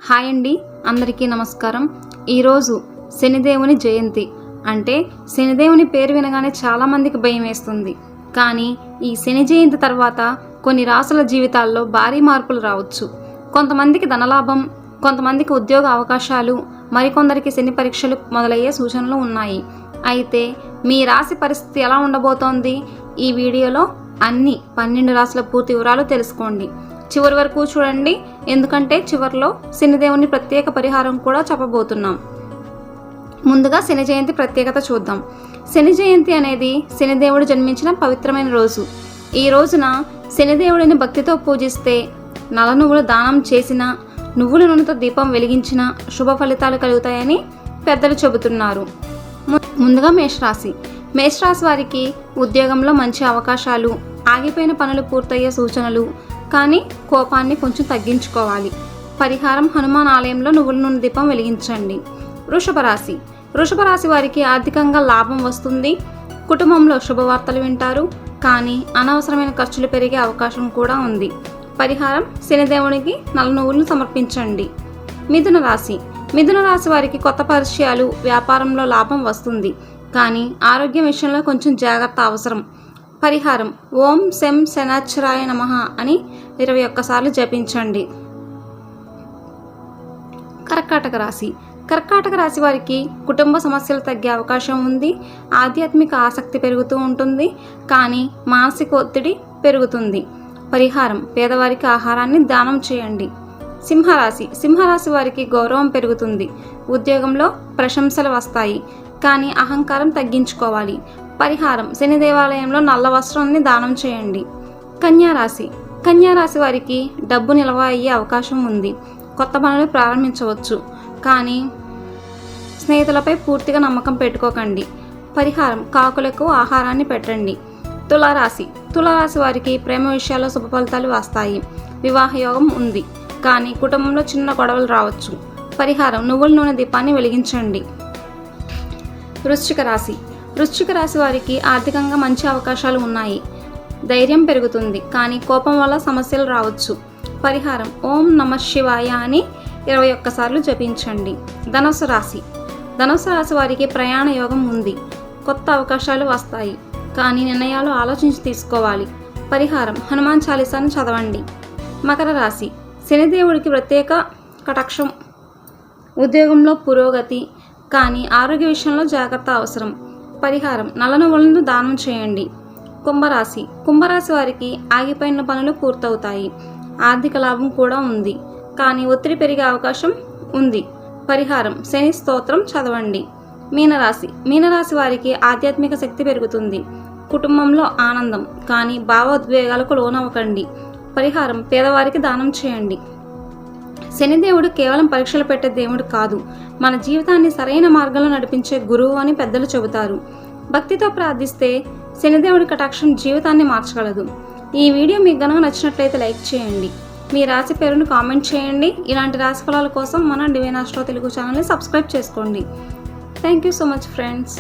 Hi అండి, అందరికీ నమస్కారం. ఈరోజు శనిదేవుని జయంతి. అంటే శనిదేవుని పేరు వినగానే చాలామందికి భయం వేస్తుంది. కానీ ఈ శని జయంతి తర్వాత కొన్ని రాసుల జీవితాల్లో భారీ మార్పులు రావచ్చు. కొంతమందికి ధనలాభం, కొంతమందికి ఉద్యోగ అవకాశాలు, మరికొందరికి శని పరీక్షలు మొదలయ్యే సూచనలు ఉన్నాయి. అయితే మీ రాశి పరిస్థితి ఎలా ఉండబోతోంది? ఈ వీడియోలో అన్ని 12 రాశుల పూర్తి వివరాలు తెలుసుకోండి. చివరి వరకు చూడండి, ఎందుకంటే చివరిలో శనిదేవుని ప్రత్యేక పరిహారం కూడా చెప్పబోతున్నాం. ముందుగా శని జయంతి ప్రత్యేకత చూద్దాం. శని జయంతి అనేది శనిదేవుడు జన్మించిన పవిత్రమైన రోజు. ఈ రోజున శనిదేవుడిని భక్తితో పూజిస్తే, నల నువ్వులు దానం చేసిన, నువ్వుల నూనెతో దీపం వెలిగించిన శుభ ఫలితాలు కలుగుతాయని పెద్దలు చెబుతున్నారు. ముందుగా మేషరాశి. మేషరాశి వారికి ఉద్యోగంలో మంచి అవకాశాలు, ఆగిపోయిన పనులు పూర్తయ్యే సూచనలు. కానీ కోపాన్ని కొంచెం తగ్గించుకోవాలి. పరిహారం: హనుమాన్ ఆలయంలో నువ్వుల నూనె దీపం వెలిగించండి. వృషభ రాశి. వృషభ రాశి వారికి ఆర్థికంగా లాభం వస్తుంది. కుటుంబంలో శుభవార్తలు వింటారు. కానీ అనవసరమైన ఖర్చులు పెరిగే అవకాశం కూడా ఉంది. పరిహారం: శనిదేవునికి నల్ల నువ్వులను సమర్పించండి. మిథున రాశి. మిథున రాశి వారికి కొత్త పరిచయాలు, వ్యాపారంలో లాభం వస్తుంది. కానీ ఆరోగ్యం విషయంలో కొంచెం జాగ్రత్త అవసరం. పరిహారం: ఓం శం శనాచరాయ నమః అని 21 సార్లు జపించండి. కర్కాటక రాశి. కర్కాటక రాశి వారికి కుటుంబ సమస్యలు తగ్గే అవకాశం ఉంది. ఆధ్యాత్మిక ఆసక్తి పెరుగుతూ ఉంటుంది. కానీ మానసిక ఒత్తిడి పెరుగుతుంది. పరిహారం: పేదవారికి ఆహారాన్ని దానం చేయండి. సింహరాశి. సింహరాశి వారికి గౌరవం పెరుగుతుంది. ఉద్యోగంలో ప్రశంసలు వస్తాయి. కానీ అహంకారం తగ్గించుకోవాలి. పరిహారం: శని దేవాలయంలో నల్ల వస్త్రాన్ని దానం చేయండి. కన్యారాశి. కన్యారాశి వారికి డబ్బు నిల్వ అయ్యే అవకాశం ఉంది. కొత్త పనులు ప్రారంభించవచ్చు. కానీ స్నేహితులపై పూర్తిగా నమ్మకం పెట్టుకోకండి. పరిహారం: కాకులకు ఆహారాన్ని పెట్టండి. తులారాశి. తులారాశి వారికి ప్రేమ విషయాల్లో శుభ ఫలితాలు వస్తాయి. వివాహ యోగం ఉంది. కానీ కుటుంబంలో చిన్న గొడవలు రావచ్చు. పరిహారం: నువ్వుల నూనె దీపాన్ని వెలిగించండి. వృశ్చిక రాశి. వృశ్చిక రాశి వారికి ఆర్థికంగా మంచి అవకాశాలు ఉన్నాయి. ధైర్యం పెరుగుతుంది. కానీ కోపం వల్ల సమస్యలు రావచ్చు. పరిహారం: ఓం నమః శివాయ అని 21 సార్లు జపించండి. ధనుస్సు రాశి. ధనుస్సు రాశి వారికి ప్రయాణ యోగం ఉంది. కొత్త అవకాశాలు వస్తాయి. కానీ నిర్ణయాలు ఆలోచించి తీసుకోవాలి. పరిహారం: హనుమాన్ చాలీసాను చదవండి. మకర రాశి. శనిదేవుడికి ప్రత్యేక కటాక్షం. ఉద్యోగంలో పురోగతి. కానీ ఆరోగ్య విషయంలో జాగ్రత్త అవసరం. పరిహారం: నల్ల నువ్వులను దానం చేయండి. కుంభరాశి. కుంభరాశి వారికి ఆగిపోయిన పనులు పూర్తవుతాయి. ఆర్థిక లాభం కూడా ఉంది. కానీ ఒత్తిడి పెరిగే అవకాశం ఉంది. పరిహారం: శని స్తోత్రం చదవండి. మీనరాశి. మీనరాశి వారికి ఆధ్యాత్మిక శక్తి పెరుగుతుంది. కుటుంబంలో ఆనందం. కానీ భావోద్వేగాలకు లోనవ్వకండి. పరిహారం: పేదవారికి దానం చేయండి. శనిదేవుడు కేవలం పరీక్షలు పెట్టే దేవుడు కాదు, మన జీవితాన్ని సరైన మార్గంలో నడిపించే గురువు అని పెద్దలు చెబుతారు. భక్తితో ప్రార్థిస్తే శనిదేవుడి కటాక్షం జీవితాన్ని మార్చగలదు. ఈ వీడియో మీకు గనుక నచ్చినట్లయితే లైక్ చేయండి. మీ రాశి పేరును కామెంట్ చేయండి. ఇలాంటి రాశి ఫలాల కోసం మన డివైన్ ఆస్ట్రో తెలుగు ఛానల్ని సబ్స్క్రైబ్ చేసుకోండి. Thank you so much friends.